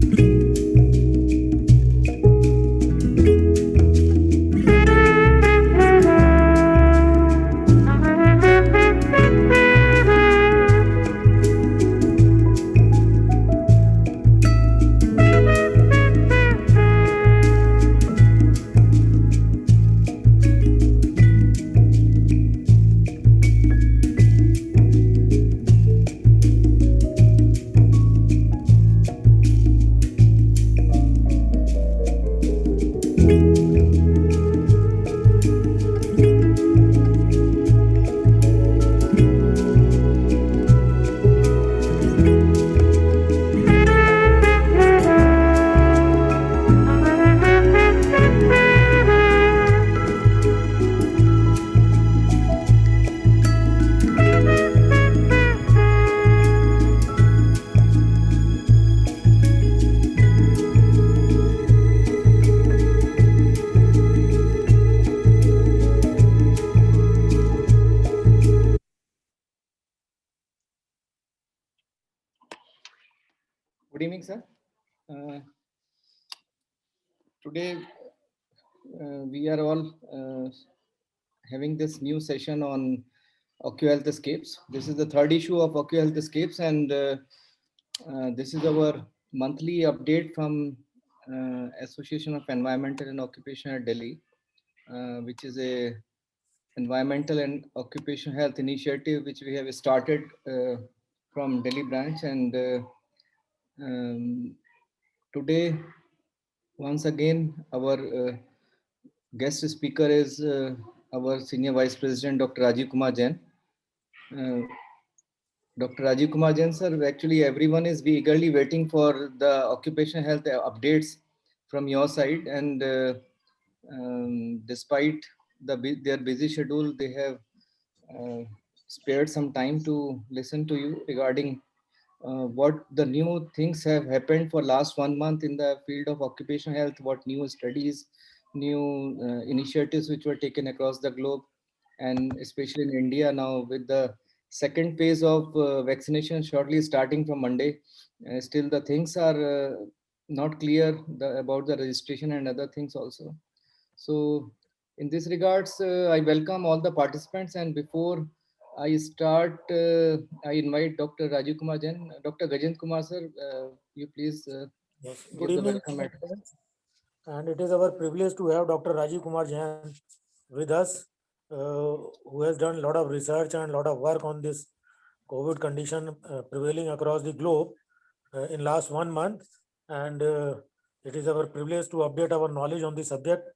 Good evening, sir. Today we are all having this new session on OcuHealth Escapes. This is the third issue of OcuHealth Escapes, and this is our monthly update from Association of Environmental and Occupational Delhi, which is a environmental and occupational health initiative which we have started from Delhi branch. And today, once again, our guest speaker is our Senior Vice President, Dr. Rajiv Kumar Jain. Dr. Rajiv Kumar Jain, sir, actually everyone is eagerly waiting for the occupational health updates from your side. And despite their busy schedule, they have spared some time to listen to you regarding what the new things have happened for last 1 month in the field of occupational health, what new studies, new initiatives which were taken across the globe, and especially in India now with the second phase of vaccination shortly starting from Monday. Still the things are not clear about the registration and other things also. So in this regards, I welcome all the participants, and before I start, I invite Dr. Rajiv Kumar Jain. Dr. Gajendra Kumar, sir, you please Yes. Good give the evening, welcome address. friends. And it is our privilege to have Dr. Rajiv Kumar Jain with us, who has done a lot of research and a lot of work on this COVID condition prevailing across the globe in last 1 month. And it is our privilege to update our knowledge on the subject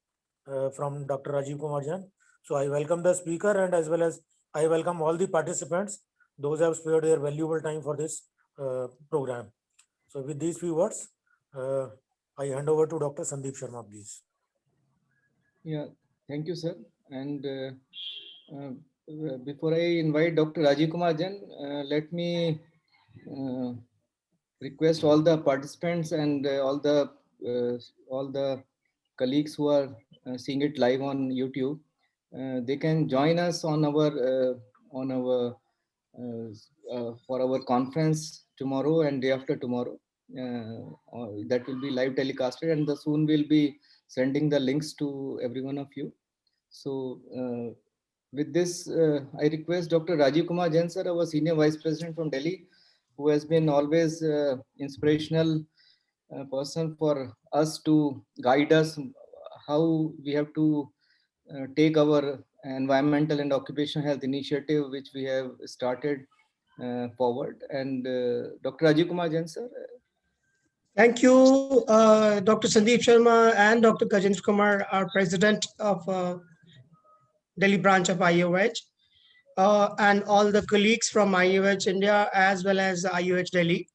from Dr. Rajiv Kumar Jain. So I welcome the speaker, and as well as I welcome all the participants, those who have spared their valuable time for this program. So with these few words, I hand over to Dr. Sandeep Sharma, please. Yeah, thank you, sir. And before I invite Dr. Rajiv Kumar Jain, let me uh, request all the participants and all the colleagues who are seeing it live on YouTube. They can join us on our for our conference tomorrow and day after tomorrow. That will be live telecasted, and soon we'll be sending the links to every one of you. So with this, I request Dr. Rajiv Kumar Jain, sir, our Senior Vice President from Delhi, who has been always inspirational person for us to guide us how we have to take our environmental and occupational health initiative, which we have started forward. And Dr. Rajiv Kumar Jain, sir. Thank you, Dr. Sandeep Sharma and Dr. Gajendra Kumar, our president of Delhi branch of IOH, and all the colleagues from IOH India as well as IOH Delhi,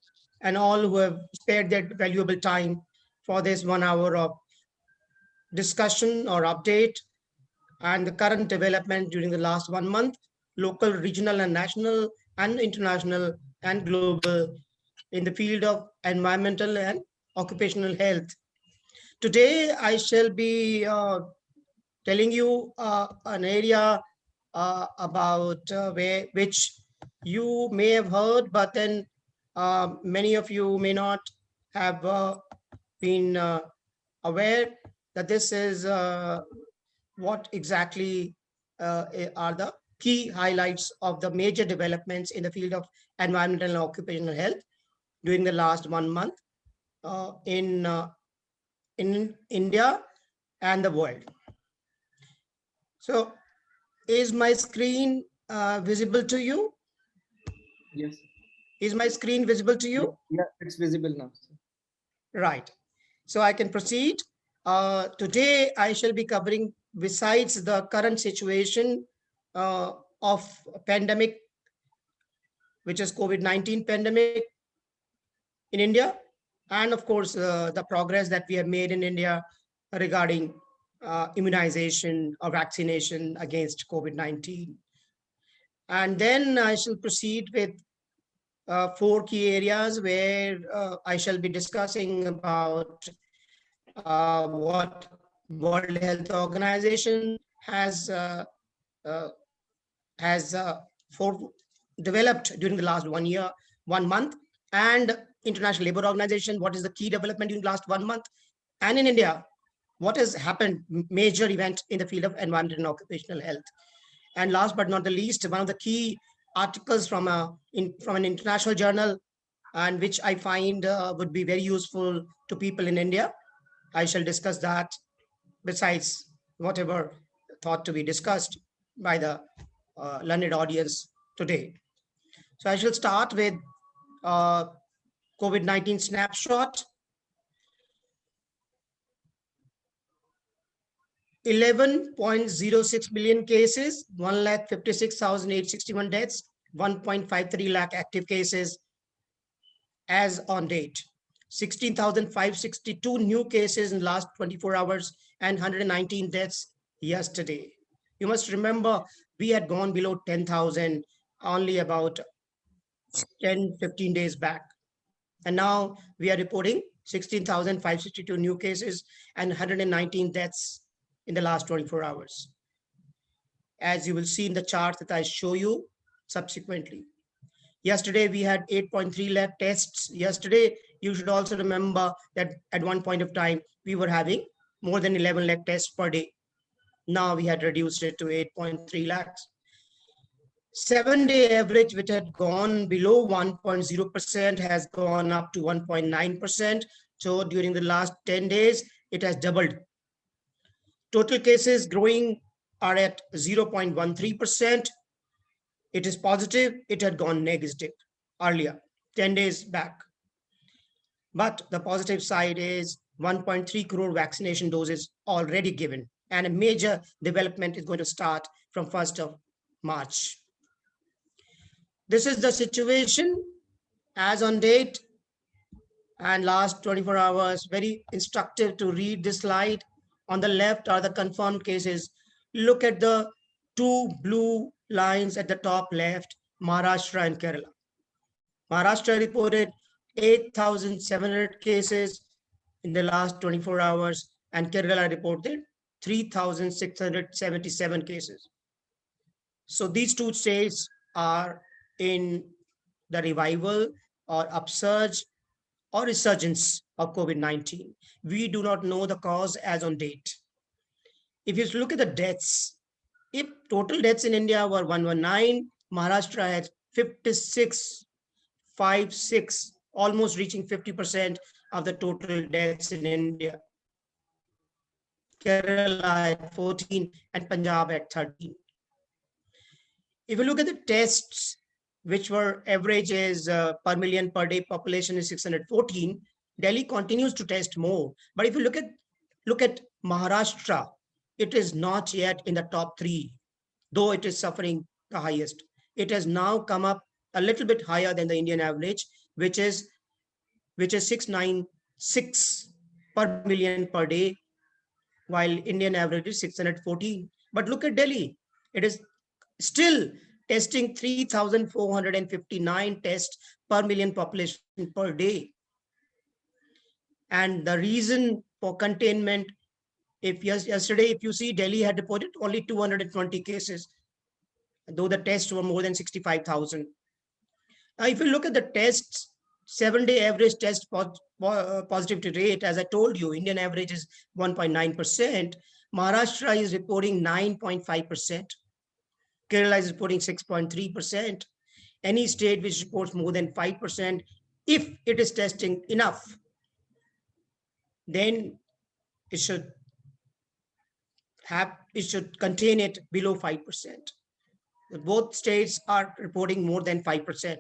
and all who have spared their valuable time for this 1 hour of discussion or update and the current development during the last 1 month, local, regional, and national, and international, and global in the field of environmental and occupational health. Today, I shall be telling you an area about which you may have heard, but then many of you may not have been aware that this is what exactly are the key highlights of the major developments in the field of environmental and occupational health during the last 1 month in India and the world. So is my screen visible to you? Yes. Is my screen visible to you? Yeah, it's visible now. Right. So I can proceed. Today, I shall be covering, besides the current situation of pandemic, which is COVID-19 pandemic in India, and of course, the progress that we have made in India regarding immunization or vaccination against COVID-19. And then I shall proceed with 4 key areas where I shall be discussing about what World Health Organization has developed during the last 1 year, 1 month, and International Labour Organization, what is the key development during the last 1 month, and in India, what has happened, major event in the field of environmental and occupational health. And last but not the least, one of the key articles from an international journal, and which I find would be very useful to people in India. I shall discuss that besides whatever thought to be discussed by the learned audience today. So I shall start with COVID-19 snapshot. 11.06 million cases, 1,56,861 deaths, 1.53 lakh active cases as on date. 16,562 new cases in the last 24 hours and 119 deaths yesterday. You must remember, we had gone below 10,000 only about 10-15 days back. And now we are reporting 16,562 new cases and 119 deaths in the last 24 hours. As you will see in the chart that I show you subsequently. Yesterday, we had 8.3 lakh tests. Yesterday, you should also remember that at one point of time, we were having more than 11 lakh tests per day. Now we had reduced it to 8.3 lakhs. 7-day average, which had gone below 1.0%, has gone up to 1.9%. So during the last 10 days, it has doubled. Total cases growing are at 0.13%. It is positive. It had gone negative earlier, 10 days back. But the positive side is 1.3 crore vaccination doses already given. And a major development is going to start from 1st of March. This is the situation as on date and last 24 hours. Very instructive to read this slide. On the left are the confirmed cases. Look at the 2 blue lines at the top left, Maharashtra and Kerala. Maharashtra reported 8,700 cases in the last 24 hours, and Kerala reported 3,677 cases. So these 2 states are in the revival or upsurge or resurgence of COVID-19. We do not know the cause as on date. If you look at the deaths, if total deaths in India were 119, Maharashtra had 56, almost reaching 50% of the total deaths in India. Kerala at 14 and Punjab at 13. If you look at the tests, which were averages per million per day population is 614, Delhi continues to test more. But if you look at Maharashtra, it is not yet in the top 3, though it is suffering the highest. It has now come up a little bit higher than the Indian average, which is 696 per million per day, while Indian average is 614. But look at Delhi. It is still testing 3,459 tests per million population per day. And the reason for containment, yesterday, if you see, Delhi had reported only 220 cases, though the tests were more than 65,000. Now, if you look at the tests 7-day average test positivity rate, as I told you, Indian average is 1.9%. Maharashtra is reporting 9.5%. Kerala is reporting 6.3%. Any state which reports more than 5%, if it is testing enough, then it should contain it below 5%. Both states are reporting more than 5%.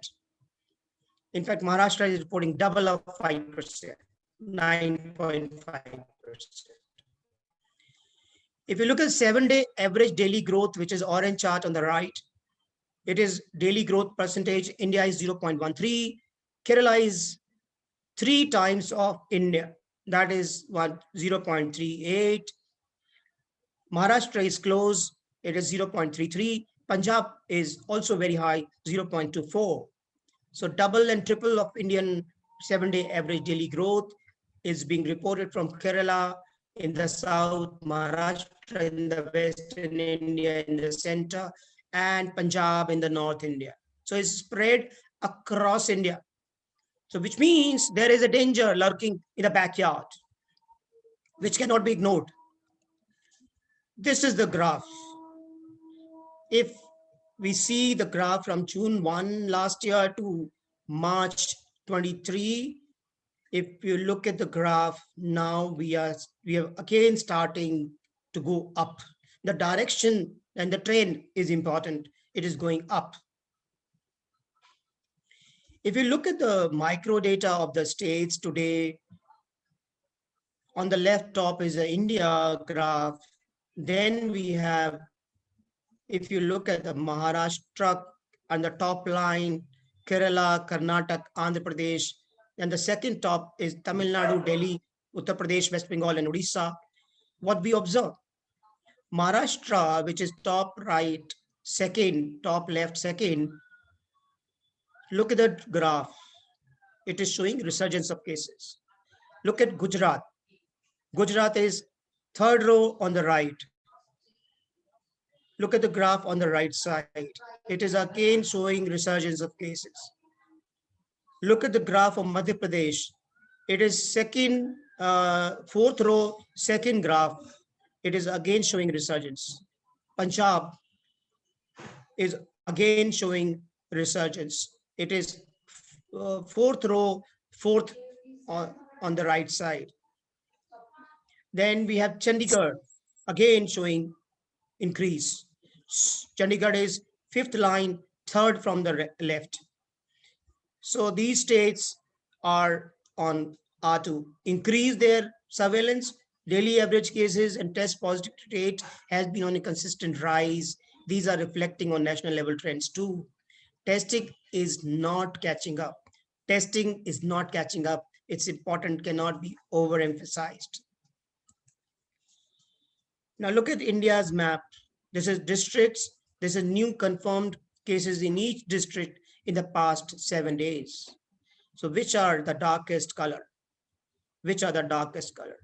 In fact, Maharashtra is reporting double of 5%, 9.5%. If you look at 7-day average daily growth, which is orange chart on the right, it is daily growth percentage. India is 0.13. Kerala is 3 times of India. That is 0.38. Maharashtra is close. It is 0.33. Punjab is also very high, 0.24. So double and triple of Indian 7-day average daily growth is being reported from Kerala in the south, Maharashtra in the western India in the center, and Punjab in the north India. So it's spread across India. So which means there is a danger lurking in the backyard, which cannot be ignored. This is the graph. If we see the graph from June 1 last year to March 23, if you look at the graph now, we are again starting to go up. The direction and the trend is important. It is going up. If you look at the micro data of the states today, on the left top is the India graph. Then we have, if you look at the Maharashtra on the top line, Kerala, Karnataka, Andhra Pradesh, and the second top is Tamil Nadu, Delhi, Uttar Pradesh, West Bengal, and Odisha. What we observe, Maharashtra, which is top right, second, top left, second. Look at that graph. It is showing resurgence of cases. Look at Gujarat. Gujarat is third row on the right. Look at the graph on the right side. It is again showing resurgence of cases. Look at the graph of Madhya Pradesh. It is second, fourth row, second graph. It is again showing resurgence. Punjab is again showing resurgence. It is fourth row, fourth on the right side. Then we have Chandigarh, again showing increase. Chandigarh is fifth line, third from the left. So these states are to increase their surveillance. Daily average cases and test positivity rate has been on a consistent rise. These are reflecting on national level trends too. Testing is not catching up. Testing is not catching up. It's important, cannot be overemphasized. Now look at India's map. This is districts. This is new confirmed cases in each district in the past 7 days. So which are the darkest color? Which are the darkest color?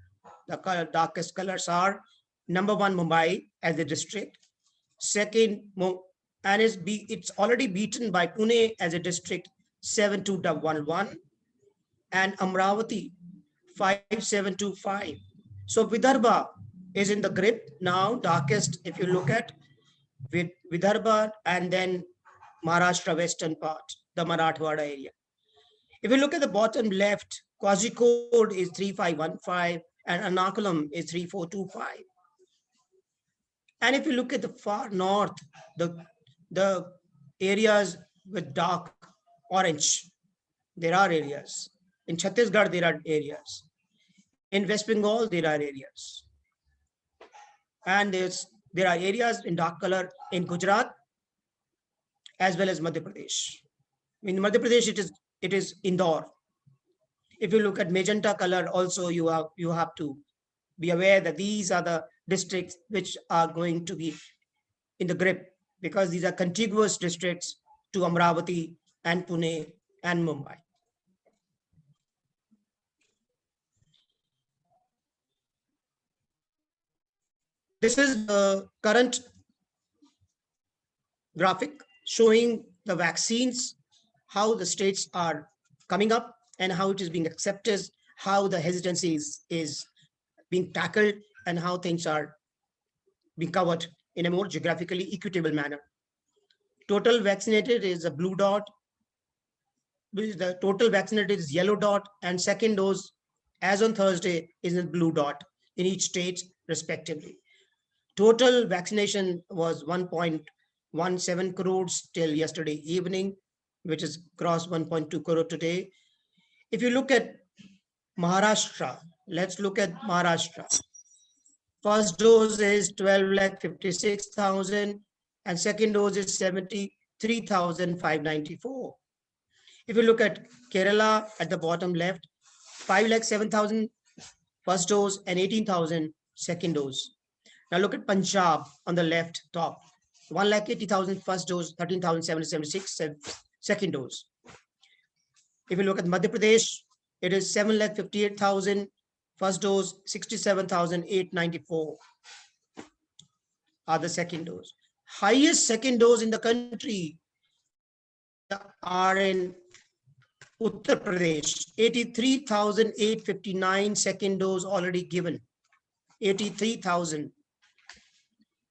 The darkest colors are number 1, Mumbai as a district. Second, and it's already beaten by Pune as a district, 7211, and Amravati 5725. So Vidarbha is in the grip now, darkest if you look at with Vidarbha, and then Maharashtra western part, the Marathwada area. If you look at the bottom left, Kozhikode is 3515 and Ernakulam is 3425. And if you look at the far north, the areas with dark orange, there are areas. In Chhattisgarh, there are areas. In West Bengal, there are areas. And there are areas in dark color in Gujarat as well as Madhya Pradesh. In Madhya Pradesh, it is Indore. If you look at magenta color, also you have to be aware that these are the districts which are going to be in the grip, because these are contiguous districts to Amravati and Pune and Mumbai. This is the current graphic showing the vaccines, how the states are coming up and how it is being accepted, how the hesitancy is being tackled, and how things are being covered in a more geographically equitable manner. Total vaccinated is a blue dot, the total vaccinated is yellow dot, and second dose as on Thursday is in blue dot in each state respectively. Total vaccination was 1.17 crores till yesterday evening, which is crossed 1.2 crore today. If you look at Maharashtra, let's look at Maharashtra. First dose is 12,56,000 and second dose is 73,594. If you look at Kerala at the bottom left, 5,07,000 first dose and 18,000 second dose. Now look at Punjab on the left top, 1,80,000 first dose, 13,776 second dose. If you look at Madhya Pradesh, it is 7,58,000 first dose, 67,894 are the second dose. Highest second dose in the country are in Uttar Pradesh, 83,859 second dose already given, 83,000.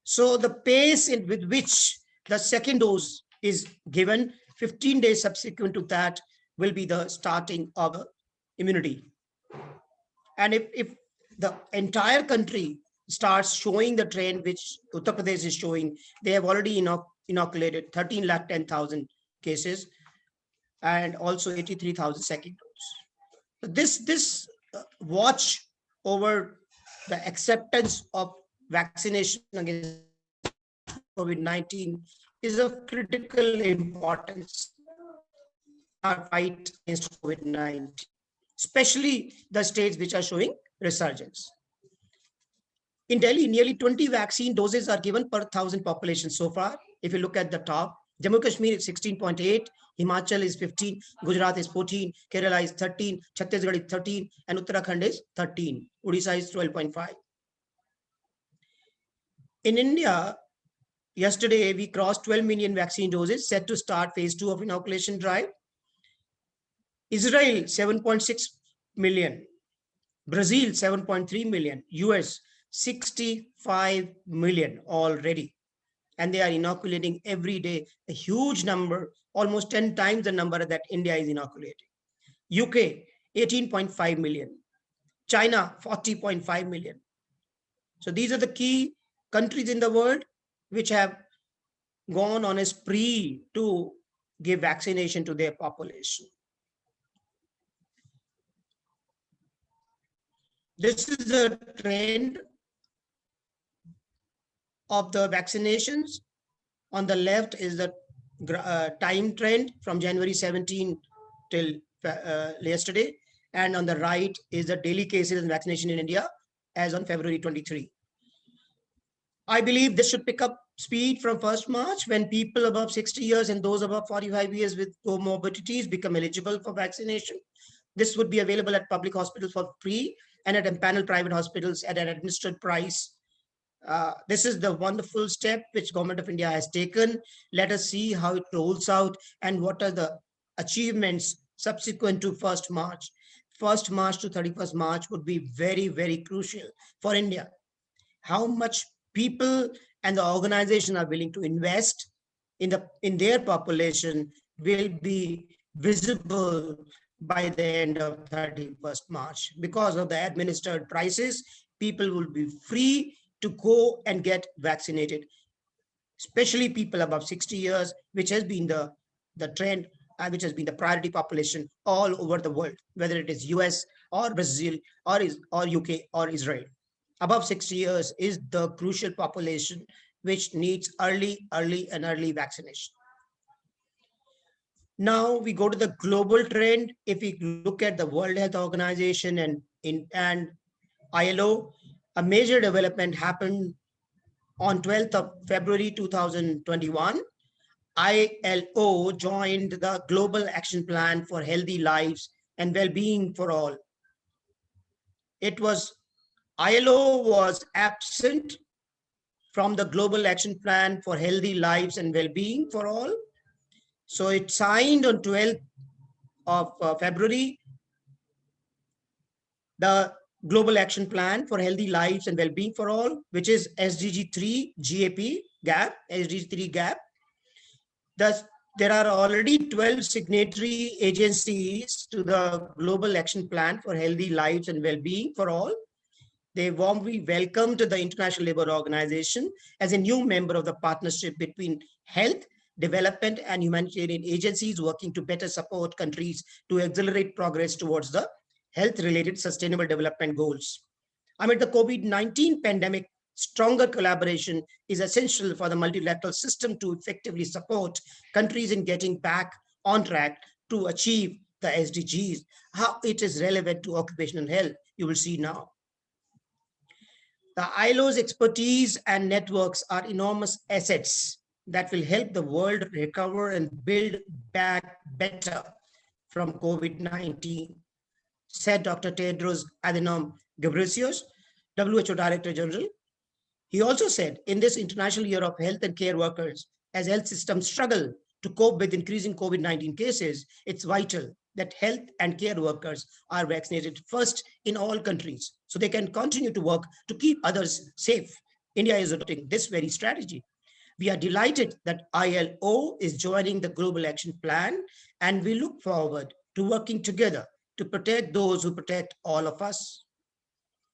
So the pace with which the second dose is given, 15 days subsequent to that will be the starting of immunity. And if the entire country starts showing the trend which Uttar Pradesh is showing, they have already inoculated 13,10,000 cases and also 83,000 second dose. This watch over the acceptance of vaccination against COVID-19 is of critical importance in our fight against COVID-19, especially the states which are showing resurgence. In Delhi, nearly 20 vaccine doses are given per 1,000 population so far. If you look at the top, Jammu Kashmir is 16.8, Himachal is 15, Gujarat is 14, Kerala is 13, Chhattisgarh is 13, and Uttarakhand is 13. Odisha is 12.5. In India, yesterday we crossed 12 million vaccine doses, set to start phase 2 of inoculation drive. Israel, 7.6 million. Brazil, 7.3 million. US, 65 million already. And they are inoculating every day, a huge number, almost 10 times the number that India is inoculating. UK, 18.5 million. China, 40.5 million. So these are the key countries in the world which have gone on a spree to give vaccination to their population. This is the trend of the vaccinations. On the left is the time trend from January 17 till yesterday. And on the right is the daily cases and vaccination in India as on February 23. I believe this should pick up speed from 1st March when people above 60 years and those above 45 years with comorbidities become eligible for vaccination. This would be available at public hospitals for free and at empaneled private hospitals at an administered price. This is the wonderful step which Government of India has taken. Let us see how it rolls out and what are the achievements subsequent to 1st March. 1st March to 31st March would be very, very crucial for India. How much people and the organization are willing to invest in their population will be visible by the end of 31st March. Because of the administered prices, people will be free to go and get vaccinated, especially people above 60 years, which has been the trend, which has been the priority population all over the world, whether it is US or Brazil or UK or Israel. Above 60 years is the crucial population which needs early vaccination. Now we go to the global trend. If we look at the World Health Organization and ILO, a major development happened on 12th of February 2021. ILO joined the Global Action Plan for Healthy Lives and Well-being for All. ILO was absent from the Global Action Plan for Healthy Lives and Well-being for All. So it signed on 12th of February, the Global Action Plan for Healthy Lives and Wellbeing for All, which is SDG 3 GAP, SDG 3 GAP. Thus, there are already 12 signatory agencies to the Global Action Plan for Healthy Lives and Wellbeing for All. They warmly welcomed the International Labour Organization as a new member of the partnership between health, development, and humanitarian agencies working to better support countries to accelerate progress towards the health-related sustainable development goals. Amid the COVID-19 pandemic, stronger collaboration is essential for the multilateral system to effectively support countries in getting back on track to achieve the SDGs. How it is relevant to occupational health, you will see now. The ILO's expertise and networks are enormous assets that will help the world recover and build back better from COVID-19, said Dr. Tedros Adhanom Ghebreyesus, WHO Director General. He also said, in this International Year of Health and Care Workers, as health systems struggle to cope with increasing COVID-19 cases, it's vital that health and care workers are vaccinated first in all countries so they can continue to work to keep others safe. India is adopting this very strategy. We are delighted that ILO is joining the Global Action Plan, and we look forward to working together to protect those who protect all of us.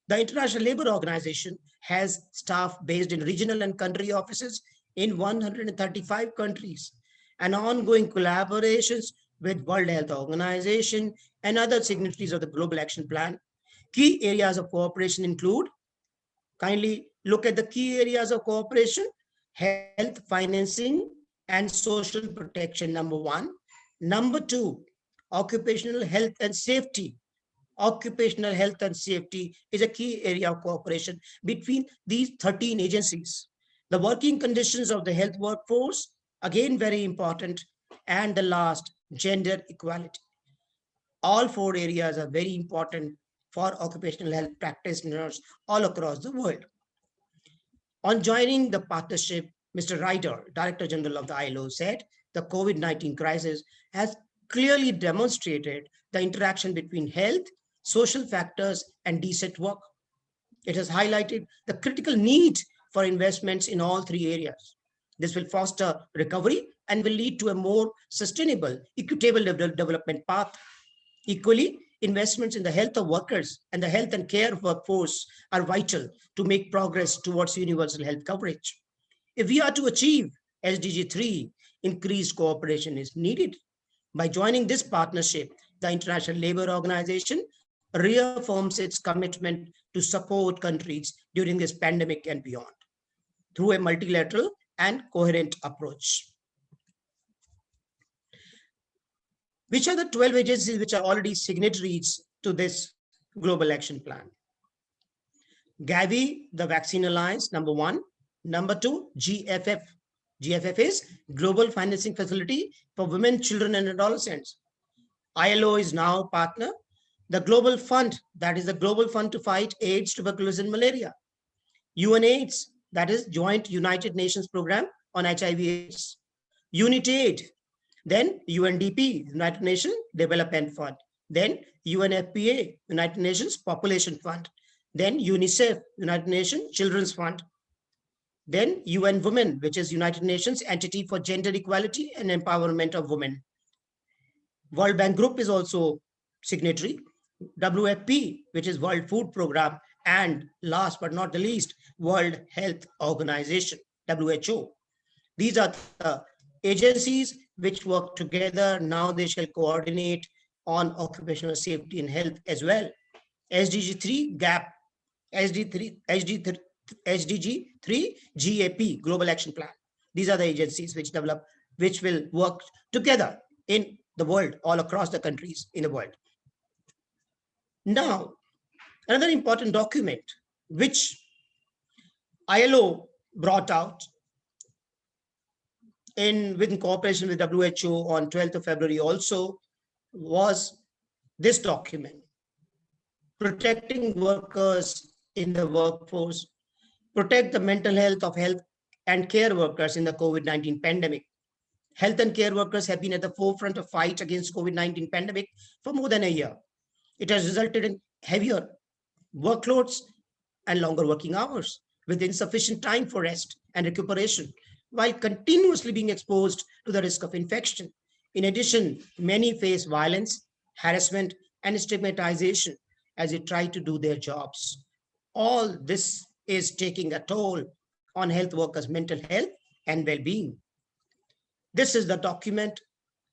The International Labour Organization has staff based in regional and country offices in 135 countries, and ongoing collaborations with World Health Organization and other signatories of the Global Action Plan. Key areas of cooperation include, kindly look at the key areas of cooperation: health, financing, and social protection, number one. Number two, occupational health and safety. Occupational health and safety is a key area of cooperation between these 13 agencies. The working conditions of the health workforce, again very important. And the last, gender equality. All four areas are very important for occupational health practitioners all across the world. On joining the partnership, Mr. Ryder, Director General of the ILO, said the COVID-19 crisis has clearly demonstrated the interaction between health, social factors, and decent work. It has highlighted the critical need for investments in all three areas. This will foster recovery and will lead to a more sustainable, equitable development path. Equally, investments in the health of workers and the health and care workforce are vital to make progress towards universal health coverage. If we are to achieve SDG 3, increased cooperation is needed. By joining this partnership, the International Labour Organization reaffirms its commitment to support countries during this pandemic and beyond through a multilateral and coherent approach. Which are the 12 agencies which are already signatories to this Global Action Plan? Gavi, the Vaccine Alliance, number one. Number two, GFF. GFF is Global Financing Facility for Women, Children, and Adolescents. ILO is now a partner. The Global Fund, that is the Global Fund to Fight AIDS, Tuberculosis, and Malaria. UNAIDS, that is Joint United Nations Program on HIV/AIDS. UNITAID, then UNDP, United Nations Development Fund. Then UNFPA, United Nations Population Fund. Then UNICEF, United Nations Children's Fund. Then UN Women, which is United Nations Entity for Gender Equality and Empowerment of Women. World Bank Group is also signatory. WFP, which is World Food Program. And last but not the least, World Health Organization, WHO. These are the agencies which work together. Now they shall coordinate on occupational safety and health as well. SDG 3 GAP, SDG 3 GAP, Global Action Plan. These are the agencies which will work together in the world, all across the countries in the world. Now, another important document which ILO brought out within cooperation with WHO on 12th of February also was this document: protecting workers in the workforce, protect the mental health of health and care workers in the COVID-19 pandemic, Health and care workers have been at the forefront of fight against COVID-19 pandemic for more than a year. It has resulted in heavier workloads and longer working hours with insufficient time for rest and recuperation, while continuously being exposed to the risk of infection. In addition, many face violence, harassment, and stigmatization as they try to do their jobs. All this is taking a toll on health workers' mental health and well-being. This is the document,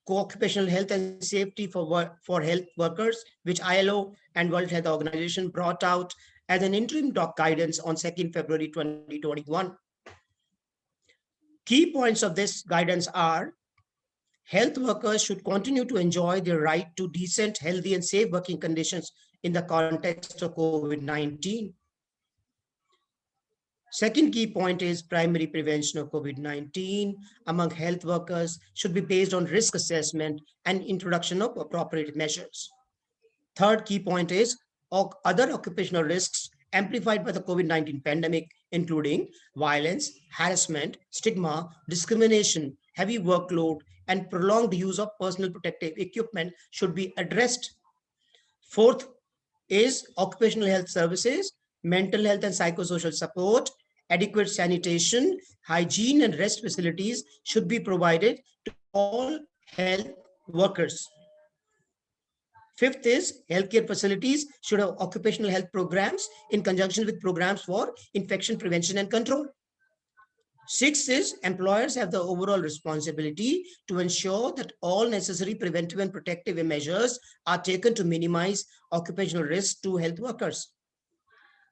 Co-Occupational Health and Safety for Health Workers, which ILO and World Health Organization brought out as an interim doc guidance on 2nd February 2021. Key points of this guidance are: health workers should continue to enjoy their right to decent, healthy, and safe working conditions in the context of COVID-19. Second key point is primary prevention of COVID-19 among health workers should be based on risk assessment and introduction of appropriate measures. Third key point is other occupational risks amplified by the COVID-19 pandemic, including violence, harassment, stigma, discrimination, heavy workload, and prolonged use of personal protective equipment should be addressed. Fourth is occupational health services, mental health and psychosocial support, adequate sanitation, hygiene, and rest facilities should be provided to all health workers. Fifth is healthcare facilities should have occupational health programs in conjunction with programs for infection prevention and control. Sixth is employers have the overall responsibility to ensure that all necessary preventive and protective measures are taken to minimize occupational risk to health workers.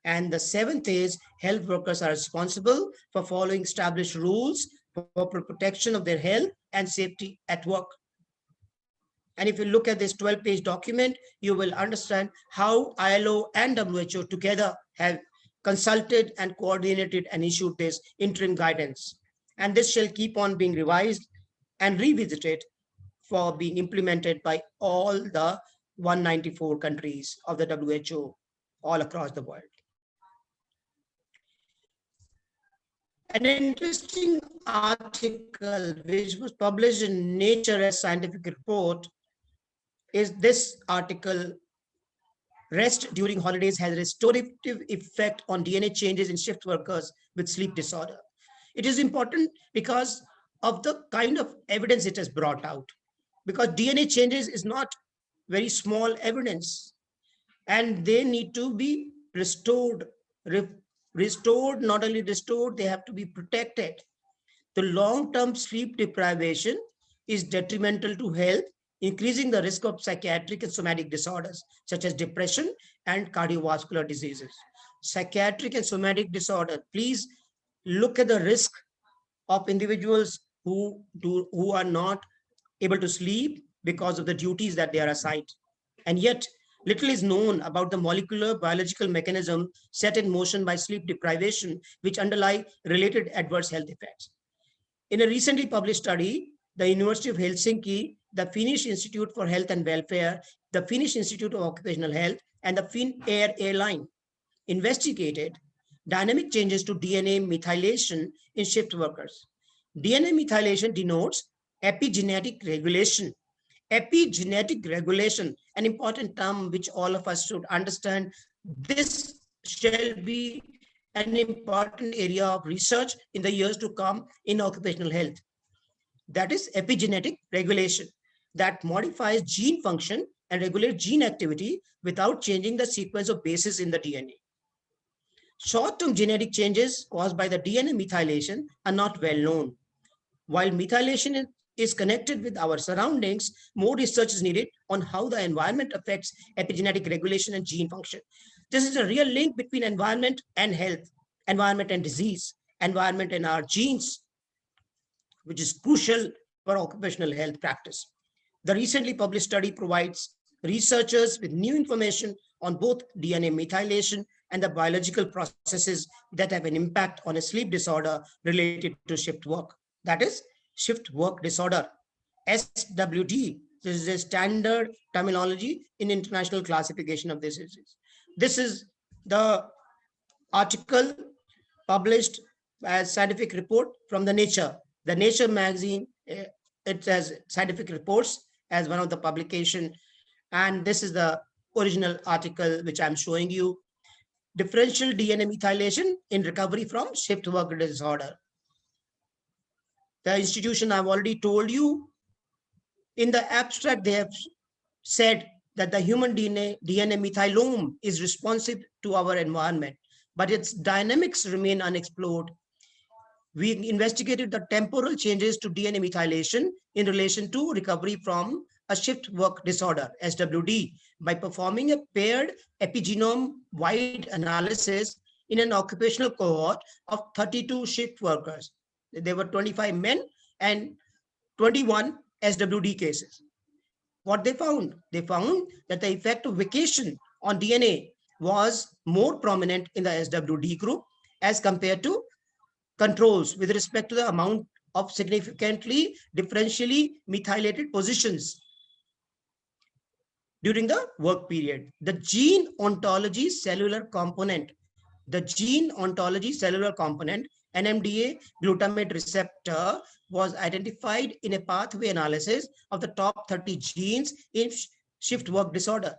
And the seventh is health workers are responsible for following established rules for protection of their health and safety at work. And if you look at this 12-page document, you will understand how ILO and WHO together have consulted and coordinated and issued this interim guidance. And this shall keep on being revised and revisited for being implemented by all the 194 countries of the WHO all across the world. An interesting article which was published in Nature as Scientific Report is this article: rest during holidays has a restorative effect on DNA changes in shift workers with sleep disorder. It is important because of the kind of evidence it has brought out, because DNA changes is not very small evidence and they need to be restored. Restored, not only restored, they have to be protected. The long-term sleep deprivation is detrimental to health, increasing the risk of psychiatric and somatic disorders such as depression and cardiovascular diseases. Psychiatric and somatic disorder, please look at the risk of individuals who are not able to sleep because of the duties that they are assigned. And yet, little is known about the molecular biological mechanism set in motion by sleep deprivation, which underlie related adverse health effects. In a recently published study, the University of Helsinki, the Finnish Institute for Health and Welfare, the Finnish Institute of Occupational Health, and the Finnair airline investigated dynamic changes to DNA methylation in shift workers. DNA methylation denotes epigenetic regulation. Epigenetic regulation, an important term which all of us should understand. This shall be an important area of research in the years to come in occupational health. That is epigenetic regulation that modifies gene function and regulates gene activity without changing the sequence of bases in the DNA. Short-term genetic changes caused by the DNA methylation are not well known. While methylation is connected with our surroundings, more research is needed on how the environment affects epigenetic regulation and gene function. This is a real link between environment and health, environment and disease, environment and our genes, which is crucial for occupational health practice. The recently published study provides researchers with new information on both DNA methylation and the biological processes that have an impact on a sleep disorder related to shift work. That is shift work disorder, SWD. This is a standard terminology in international classification of this disease. This is the article published as scientific report from the Nature magazine it has scientific reports as one of the publication. And this is the original article which I'm showing you. Differential DNA methylation in recovery from shift work disorder. The institution I've already told you. In the abstract, they have said that the human DNA methylome is responsive to our environment, but its dynamics remain unexplored. We investigated the temporal changes to DNA methylation in relation to recovery from a shift work disorder, SWD, by performing a paired epigenome-wide analysis in an occupational cohort of 32 shift workers. There were 25 men and 21 SWD cases. What they found? They found that the effect of vacation on DNA was more prominent in the SWD group as compared to controls with respect to the amount of significantly differentially methylated positions during the work period. The gene ontology cellular component, NMDA glutamate receptor, was identified in a pathway analysis of the top 30 genes in shift work disorder.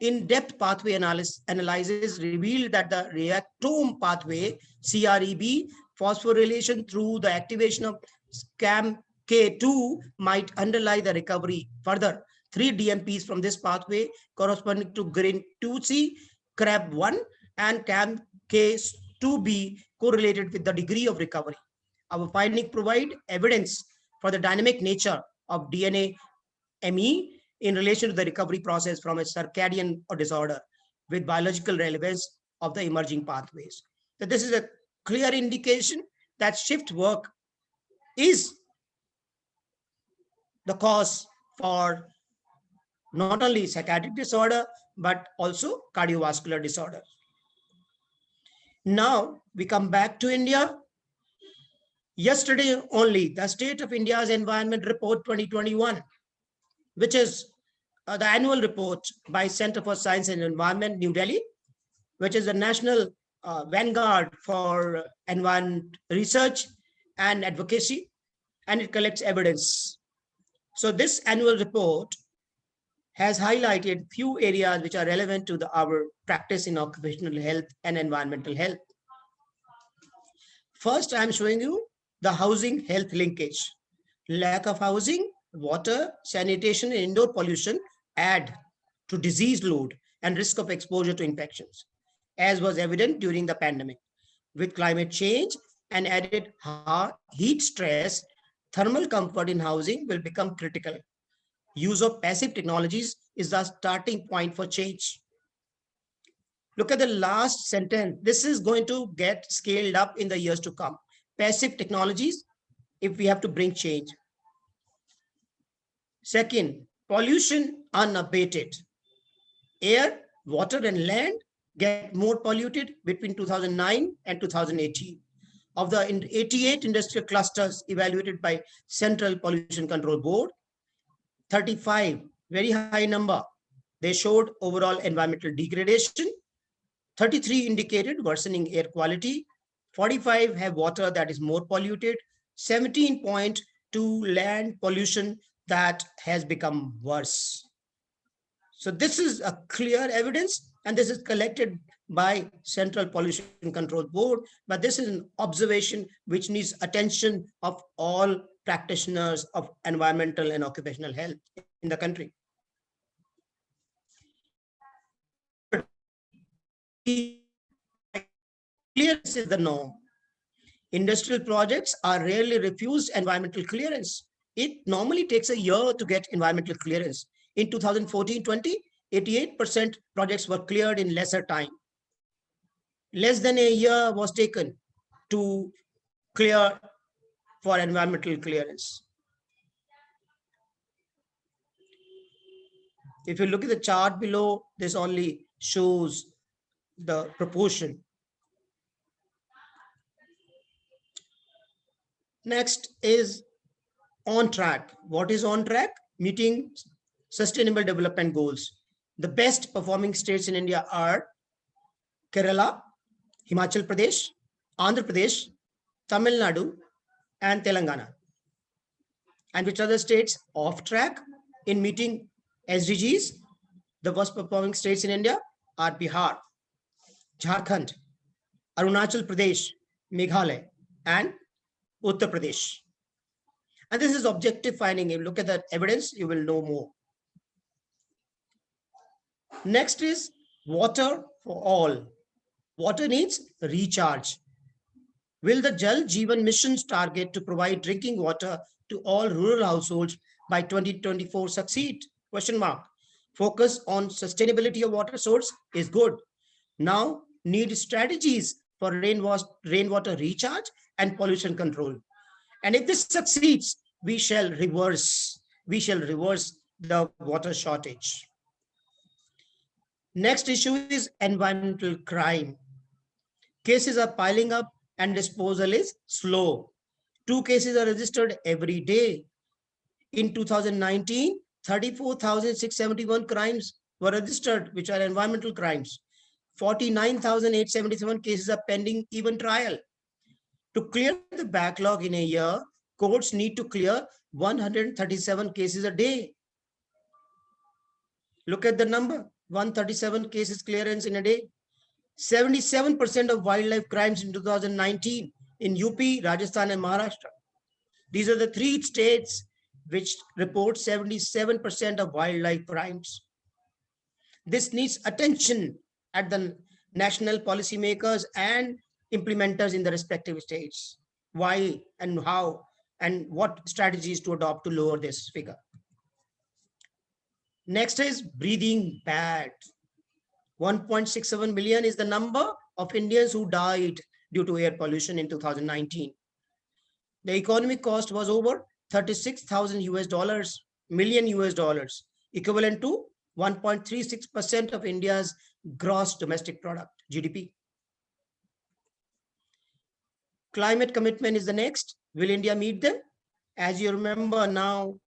In-depth pathway analysis revealed that the reactome pathway, CREB, phosphorylation through the activation of SCAM-K2 might underlie the recovery. Further, 3 DMPs from this pathway corresponding to GRIN2C, CRAB1, and CAM-K2B correlated with the degree of recovery. Our findings provide evidence for the dynamic nature of DNA ME in relation to the recovery process from a circadian or disorder with biological relevance of the emerging pathways. So this is a clear indication that shift work is the cause for not only psychiatric disorder, but also cardiovascular disorder. Now we come back to India. Yesterday only, the State of India's Environment Report 2021, which is the annual report by Center for Science and Environment, New Delhi, which is a national vanguard for environment research and advocacy, and it collects evidence. So this annual report has highlighted few areas which are relevant to our practice in occupational health and environmental health. First, I'm showing you the housing health linkage. Lack of housing, water, sanitation, and indoor pollution add to disease load and risk of exposure to infections, as was evident during the pandemic. With climate change and added heat stress, thermal comfort in housing will become critical. Use of passive technologies is the starting point for change. Look at the last sentence. This is going to get scaled up in the years to come. Passive technologies, if we have to bring change. Second, pollution unabated. Air, water, and land get more polluted between 2009 and 2018. Of the 88 industrial clusters evaluated by Central Pollution Control Board, 35, very high number, they showed overall environmental degradation. 33 indicated worsening air quality. 45 have water that is more polluted. 17 point to land pollution that has become worse. So this is a clear evidence, and this is collected by Central Pollution Control Board, but this is an observation which needs attention of all practitioners of environmental and occupational health in the country. Clearance is the norm. Industrial projects are rarely refused environmental clearance. It normally takes a year to get environmental clearance. In 2014-20, 88% projects were cleared in lesser time. Less than a year was taken to clear for environmental clearance. If you look at the chart below, this only shows the proportion. Next is on track. What is on track? Meeting Sustainable Development Goals. The best performing states in India are Kerala, Himachal Pradesh, Andhra Pradesh, Tamil Nadu, and Telangana. And which other states off track in meeting SDGs? The worst performing states in India are Bihar, Jharkhand, Arunachal Pradesh, Meghalaya, and Uttar Pradesh. And this is objective finding. If you look at the evidence, you will know more. Next is water for all. Water needs recharge. Will the Jal Jeevan Mission's target to provide drinking water to all rural households by 2024 succeed? Question mark. Focus on sustainability of water source is good. Now need strategies for rainwater recharge and pollution control. And if this succeeds, we shall reverse the water shortage. Next issue is environmental crime. Cases are piling up and disposal is slow. 2 cases are registered every day. In 2019, 34,671 crimes were registered, which are environmental crimes. 49,877 cases are pending even trial. To clear the backlog in a year, courts need to clear 137 cases a day. Look at the number, 137 cases clearance in a day. 77% of wildlife crimes in 2019 in UP, Rajasthan, and Maharashtra. These are the 3 states which report 77% of wildlife crimes. This needs attention at the national policymakers and implementers in the respective states. Why and how and what strategies to adopt to lower this figure. Next is breathing bad. 1.67 million is the number of Indians who died due to air pollution in 2019. The economic cost was over 36,000 million US dollars, equivalent to 1.36% of India's gross domestic product, GDP. Climate commitment is the next. Will India meet them? As you remember now,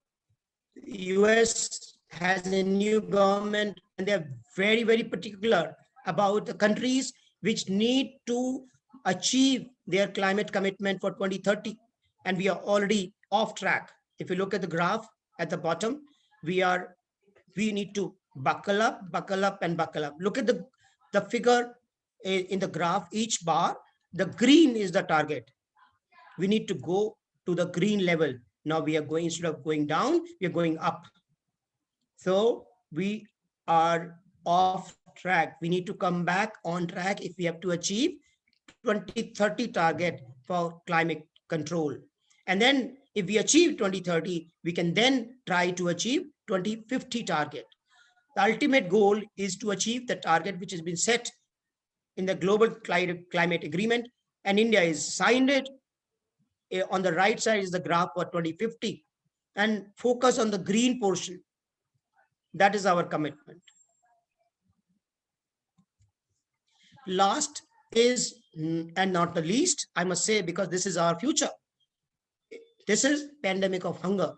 US has a new government and they're very, very particular about the countries which need to achieve their climate commitment for 2030. And we are already off track. If you look at the graph at the bottom, we need to buckle up, and buckle up. Look at the figure in the graph, each bar, the green is the target. We need to go to the green level. Now we are going, instead of going down, we are going up. So we are off track. We need to come back on track if we have to achieve 2030 target for climate control. And then if we achieve 2030, we can then try to achieve 2050 target. The ultimate goal is to achieve the target which has been set in the global climate agreement, and India has signed it. On the right side is the graph for 2050, and focus on the green portion. That is our commitment. Last is, and not the least, I must say, because this is our future. This is pandemic of hunger.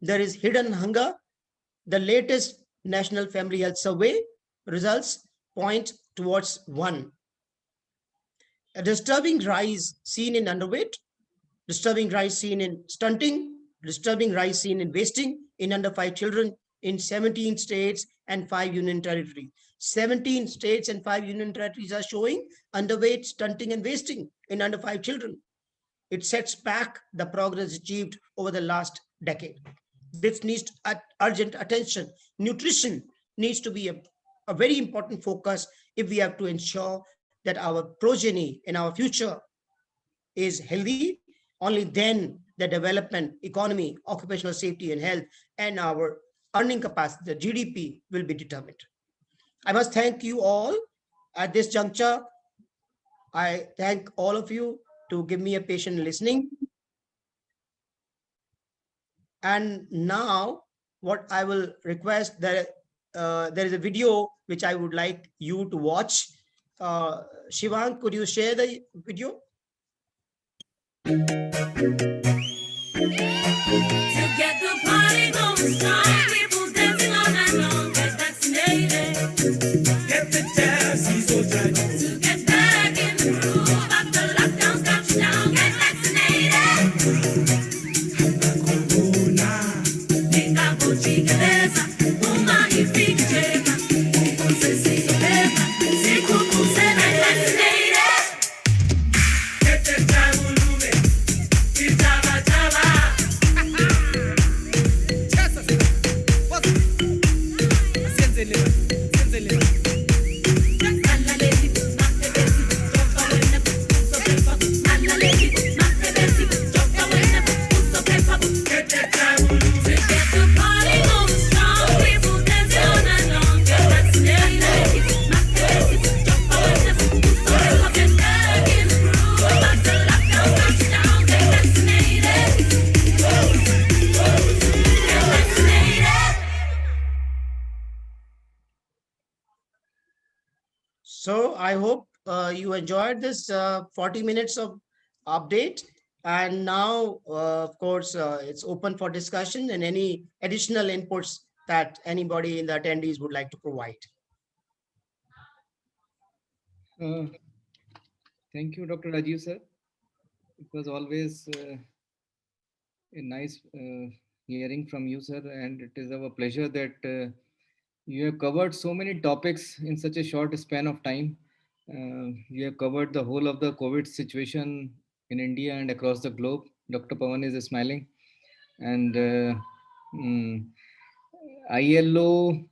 There is hidden hunger. The latest National Family Health Survey results point towards 1. A disturbing rise seen in underweight, disturbing rise seen in stunting, disturbing rise seen in wasting in under 5 children in 17 states and 5 union territories. 17 states and 5 union territories are showing underweight, stunting, and wasting in under 5 children. It sets back the progress achieved over the last decade. This needs urgent attention. Nutrition needs to be a very important focus if we have to ensure that our progeny in our future is healthy. Only then the development, economy, occupational safety and health, and our earning capacity, the GDP, will be determined. I must thank you all at this juncture. I thank all of you to give me a patient listening. And now what I will request, that there is a video which I would like you to watch. Shivang, could you share the video? To get the party going strong, people dancing all night long, get vaccinated. Get the jazzy so tight. To get back in the groove, after lockdown's got you down, get vaccinated. I hope you enjoyed this 40 minutes of update. And now, of course, it's open for discussion and any additional inputs that anybody in the attendees would like to provide. Thank you, Dr. Rajiv sir. It was always a nice hearing from you, sir, and it is our pleasure that you have covered so many topics in such a short span of time. You have covered the whole of the COVID situation in India and across the globe. Dr. Pawan is smiling. And mm, ILO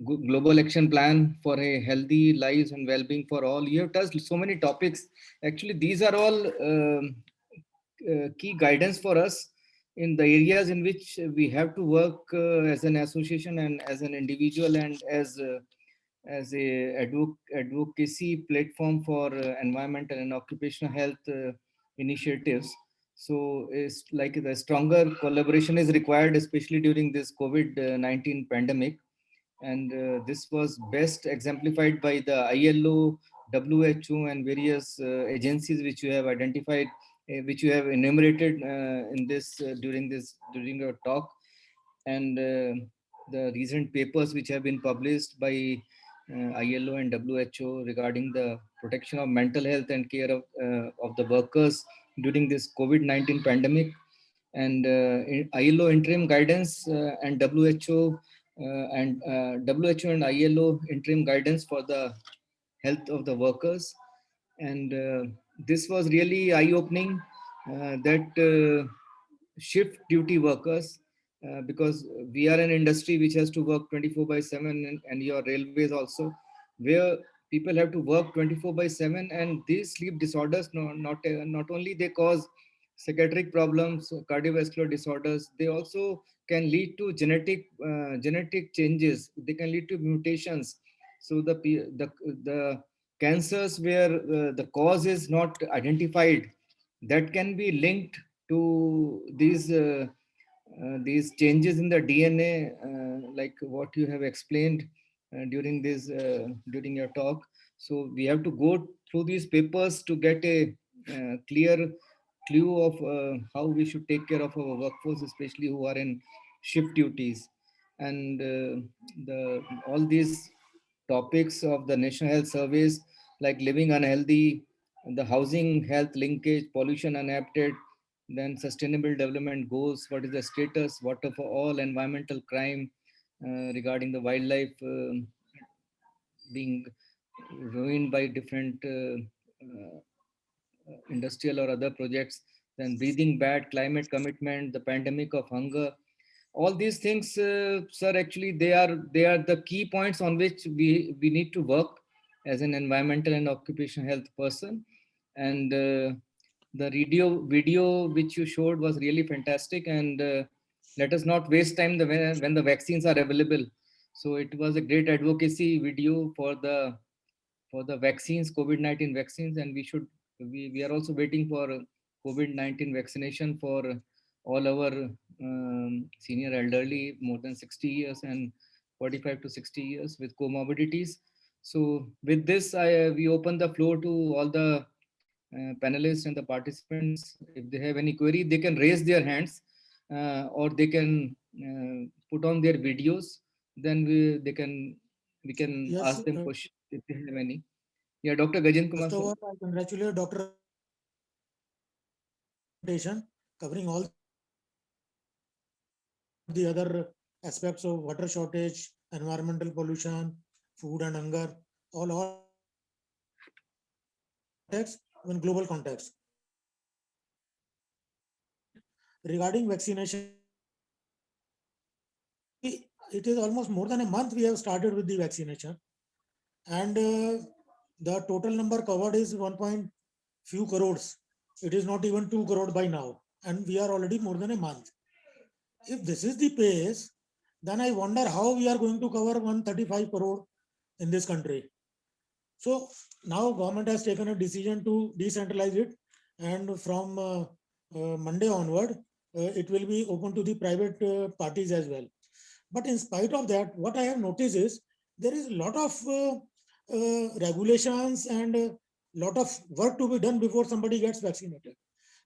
Global Action Plan for a Healthy Lives and Well-being for All. You have touched so many topics. Actually, these are all key guidance for us in the areas in which we have to work as an association and as an individual and as a advocacy platform for environmental and occupational health initiatives. So it's like the stronger collaboration is required, especially during this COVID-19 pandemic. And this was best exemplified by the ILO, WHO, and various agencies which you have identified, which you have enumerated in this during your talk, and the recent papers which have been published by ILO and WHO regarding the protection of mental health and care of the workers during this COVID-19 pandemic, and ILO interim guidance and WHO WHO and ILO interim guidance for the health of the workers. And this was really eye-opening that shift duty workers, because we are an industry which has to work 24/7, and your railways also, where people have to work 24/7, and these sleep disorders not only they cause psychiatric problems, cardiovascular disorders, they also can lead to genetic changes. They can lead to mutations. So the cancers where the cause is not identified, that can be linked to these changes in the DNA, like what you have explained during your talk. So we have to go through these papers to get a clear clue of how we should take care of our workforce, especially who are in shift duties. And the all these topics of the National Health Surveys, like living unhealthy, the housing health linkage, pollution unadapted, then sustainable development goals, what is the status, water for all, environmental crime, regarding the wildlife being ruined by different industrial or other projects, then breathing bad, climate commitment, the pandemic of hunger. All these things, sir, actually they are the key points on which we need to work as an environmental and occupational health person. And the video which you showed was really fantastic, and let us not waste time when the vaccines are available. So it was a great advocacy video for the vaccines, COVID-19 vaccines, and we are also waiting for COVID-19 vaccination for all our senior elderly more than 60 years and 45 to 60 years with comorbidities. So with this, we open the floor to all the panelists and the participants. If they have any query, they can raise their hands, or they can put on their videos. Then we can Yes, ask them questions if they have any. Yeah, Dr. Gajen Kumar. first of all, I congratulate Dr. covering all the other aspects of water shortage, environmental pollution, food and hunger, all context, in global context. Regarding vaccination, it is almost more than a month we have started with the vaccination, and the total number covered is 1.few crores. It is not even 2 crore by now, and we are already more than a month. If this is the pace, then I wonder how we are going to cover 135 crore in this country. So now government has taken a decision to decentralize it, and from Monday onward, it will be open to the private parties as well. But in spite of that, what I have noticed is there is a lot of regulations and lot of work to be done before somebody gets vaccinated.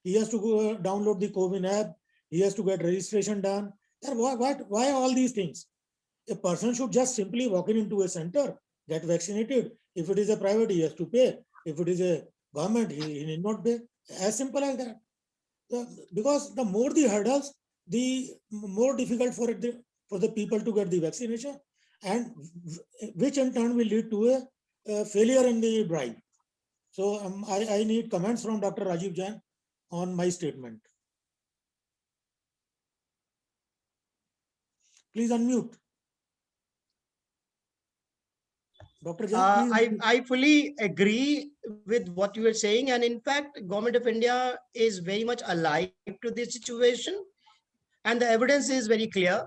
He has to go download the COVID app. He has to get registration done. Why all these things? A person should just simply walk into a center, get vaccinated. If it is a private, he has to pay. If it is a government, he need not pay. As simple as that. Because the more the hurdles, the more difficult for the people to get the vaccination, and which in turn will lead to a failure in the drive. So I need comments from Dr. Rajiv Jain on my statement. Please unmute. Dr. Jain, please. I fully agree with what you are saying, and in fact, Government of India is very much alive to this situation, and the evidence is very clear.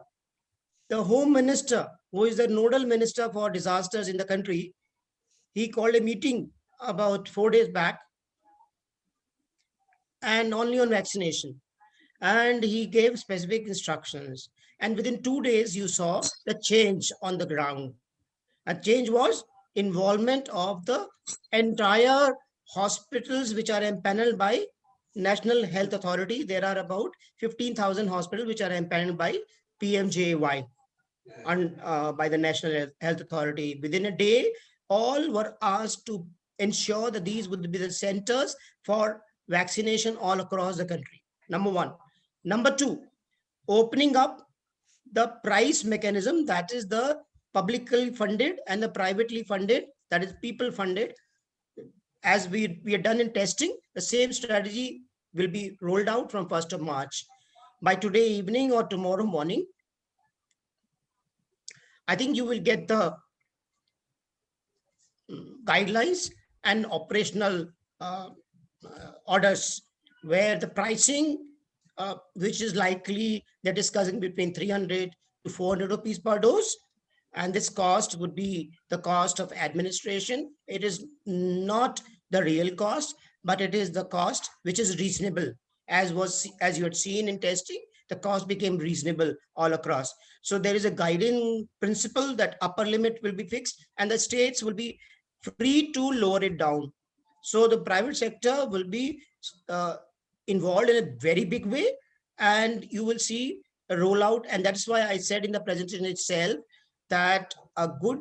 The Home Minister, who is the nodal minister for disasters in the country, he called a meeting about 4 days back, and only on vaccination, and he gave specific instructions. And within 2 days, you saw the change on the ground. A change was involvement of the entire hospitals which are empaneled by National Health Authority. There are about 15,000 hospitals which are empaneled by PMJAY and by the National Health Authority. Within a day, all were asked to ensure that these would be the centers for vaccination all across the country. Number one. Number two, opening up the price mechanism, that is the publicly funded and the privately funded, that is people funded. As we are done in testing, the same strategy will be rolled out from 1st of March. By today evening or tomorrow morning, I think you will get the guidelines and operational orders where the pricing, which is likely they're discussing between 300 to 400 rupees per dose. And this cost would be the cost of administration. It is not the real cost, but it is the cost which is reasonable. As you had seen in testing, the cost became reasonable all across. So there is a guiding principle that upper limit will be fixed and the states will be free to lower it down. So the private sector will be involved in a very big way, and you will see a rollout. And that's why I said in the presentation itself that a good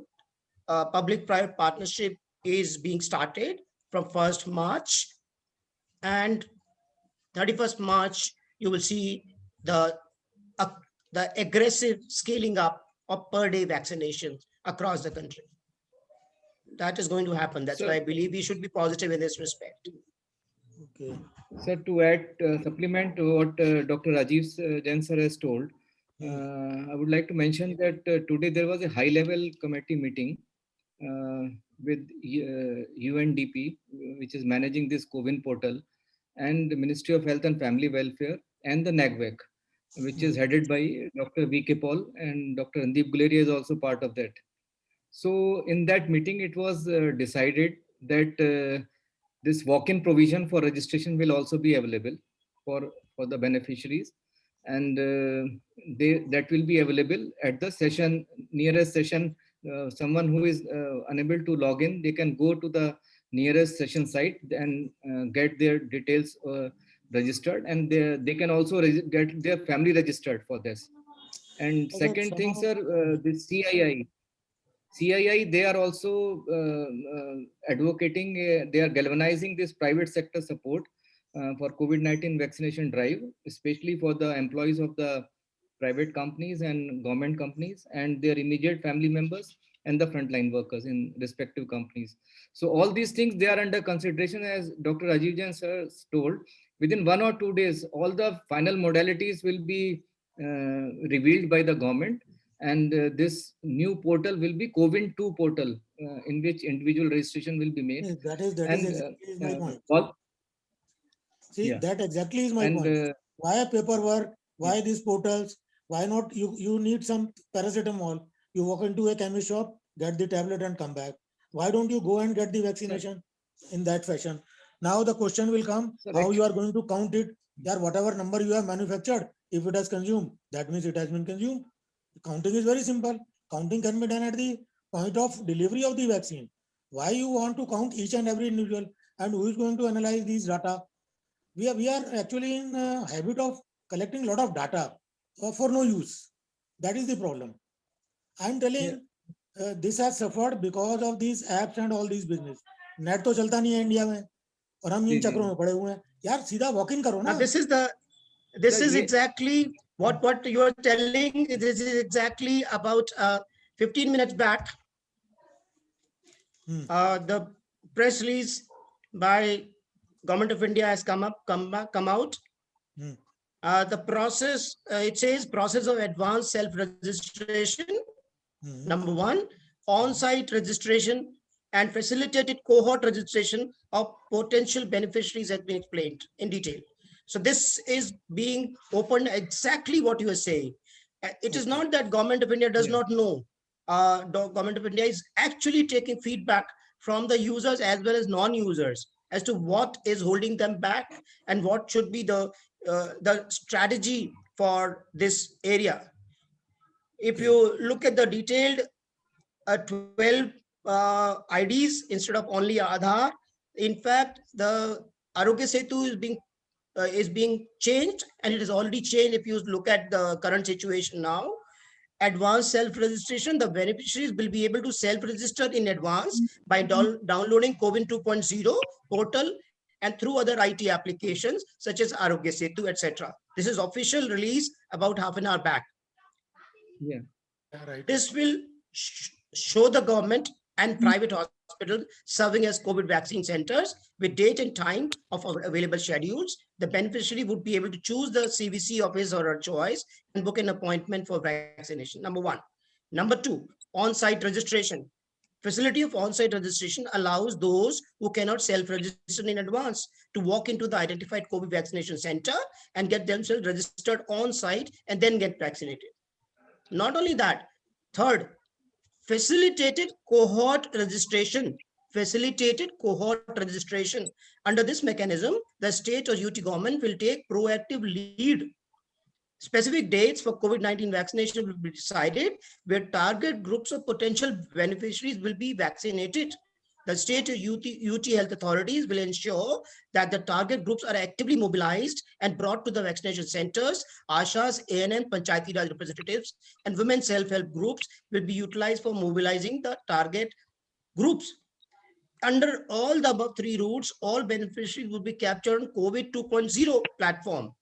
public-private partnership is being started from 1st March, and 31st March, you will see the aggressive scaling up of per day vaccinations across the country. That is going to happen. That's why I believe we should be positive in this respect. Okay. Sir, to add, supplement to what Dr. Rajiv Jain sir has told, I would like to mention that today there was a high-level committee meeting with UNDP, which is managing this CoWIN portal, and the Ministry of Health and Family Welfare, and the NAGVEC, which is headed by Dr. V.K. Paul, and Dr. Randeep Guleria is also part of that. So in that meeting, it was decided that this walk-in provision for registration will also be available for the beneficiaries, and that will be available at the nearest session. Someone who is unable to log in, they can go to the nearest session site and get their details registered, and they can also get their family registered for this. And second thing, sir, the CII, they are also advocating, they are galvanizing this private sector support for COVID-19 vaccination drive, especially for the employees of the private companies and government companies and their immediate family members and the frontline workers in respective companies. So all these things, they are under consideration, as Dr. Rajiv Jain sir told. Within 1 or 2 days, all the final modalities will be revealed by the government. And this new portal will be CoWIN 2 portal, in which individual registration will be made. That is exactly my point. That exactly is my point. Why paperwork? Why these portals? Why not? You need some paracetamol. You walk into a chemist shop, get the tablet and come back. Why don't you go and get the vaccination in that fashion? Now the question will come, how you are going to count it? That whatever number you have manufactured, if it has consumed, that means it has been consumed. Counting is very simple. Counting can be done at the point of delivery of the vaccine. Why you want to count each and every individual, and who is going to analyze these data? We are actually in a habit of collecting a lot of data for no use. That is the problem. I'm telling this has suffered because of these apps and all these business. Net तो चलता नहीं है India में और हम इन चक्रों में पड़े हुए हैं यार. सीधा वॉक इन करो ना. This Sir, is ye- exactly what you are telling. This is exactly about 15 minutes back. The press release by Government of India has come out. Hmm. The process, it says process of advanced self-registration. Number one, on-site registration and facilitated cohort registration of potential beneficiaries has been explained in detail. So this is being opened exactly what you are saying. It is not that Government of India does not know. The Government of India is actually taking feedback from the users as well as non-users as to what is holding them back and what should be the strategy for this area. If you look at the detailed 12 IDs instead of only Aadhaar, in fact, the Arogya Setu is being changed, and it is already changed. If you look at the current situation now, advanced self-registration, the beneficiaries will be able to self-register in advance by downloading CoWIN 2.0 portal and through other IT applications such as Arogya Setu, etc. This is official release about half an hour back. Yeah. Right. This will show the government and private hospitals serving as COVID vaccine centers with date and time of available schedules. The beneficiary would be able to choose the CVC of his or her choice and book an appointment for vaccination. Number one. Number two, on-site registration. Facility of on-site registration allows those who cannot self-register in advance to walk into the identified COVID vaccination center and get themselves registered on-site and then get vaccinated. Not only that, third, facilitated cohort registration. Facilitated cohort registration. Under this mechanism, the state or UT government will take proactive lead. Specific dates for COVID-19 vaccination will be decided, where target groups of potential beneficiaries will be vaccinated. The state or UT health authorities will ensure that the target groups are actively mobilized and brought to the vaccination centers. Ashas, ANM, Panchayati Raj representatives, and women self-help groups will be utilized for mobilizing the target groups. Under all the above three routes, all beneficiaries will be captured on COVID 2.0 platform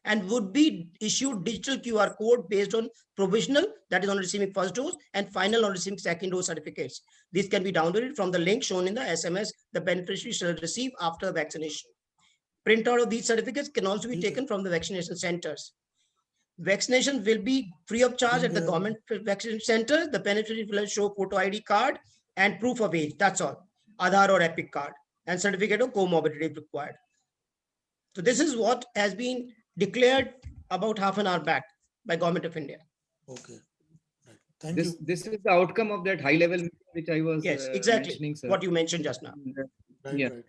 and would be issued digital QR code based on provisional, that is on receiving first dose, and final on receiving second dose certificates. These can be downloaded from the link shown in the SMS the beneficiary shall receive after vaccination. Printout of these certificates can also be taken from the vaccination centers. Vaccination will be free of charge at the government vaccination centers. The beneficiary will show photo ID card and proof of age. That's all. Aadhaar or Epic card and certificate of comorbidity if required. So this is what has been declared about half an hour back by Government of India. Okay. Right. Thank you. This is the outcome of that high level meeting which I was Yes, exactly mentioning, sir. what you mentioned just now. Right, Yeah. right.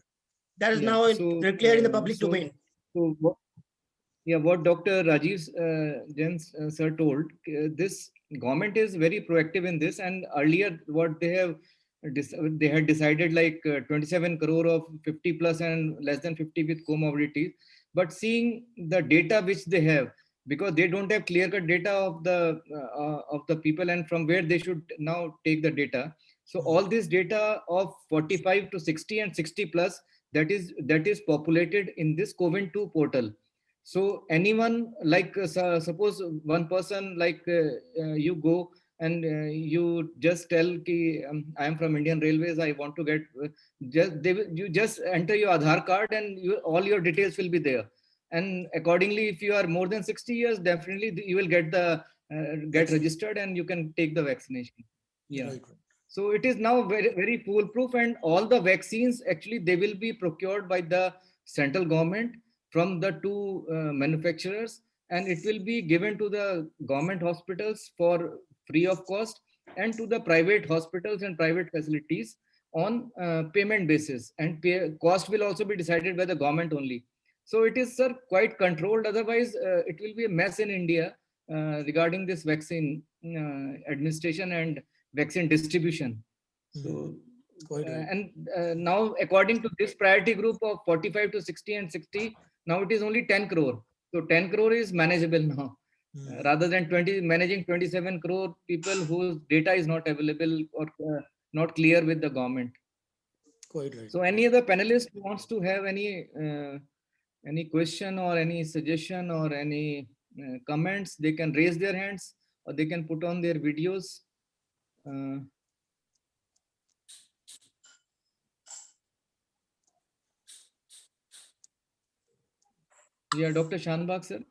That is Yeah. now So, declared in the public so- domain. So what Dr. Rajiv Jain sir told, this government is very proactive in this, and earlier what they had decided like 27 crore of 50 plus and less than 50 with comorbidities, but seeing the data which they have, because they don't have clear cut data of the people and from where they should now take the data. So all this data of 45 to 60 and 60 plus, that is populated in this CoWIN 2 portal. So anyone like suppose one person like you go and you just tell ki, I am from Indian Railways, I want to get you just enter your Aadhaar card and all your details will be there. And accordingly, if you are more than 60 years, definitely you will get registered and you can take the vaccination. Yeah. Right. So it is now very, very foolproof, and all the vaccines actually they will be procured by the central government from the two manufacturers, and it will be given to the government hospitals for free of cost and to the private hospitals and private facilities on payment basis, and cost will also be decided by the government only. So it is, sir, quite controlled. Otherwise, it will be a mess in India regarding this vaccine administration and vaccine distribution. So Quite right. And now, according to this priority group of 45 to 60 and 60, now it is only 10 crore. So 10 crore is manageable now. Rather than managing 27 crore people whose data is not available or not clear with the government. Quite right. So any other panelist who wants to have any question or any suggestion or any comments, they can raise their hands or they can put on their videos. Yeah, Dr. Shanbag, sir.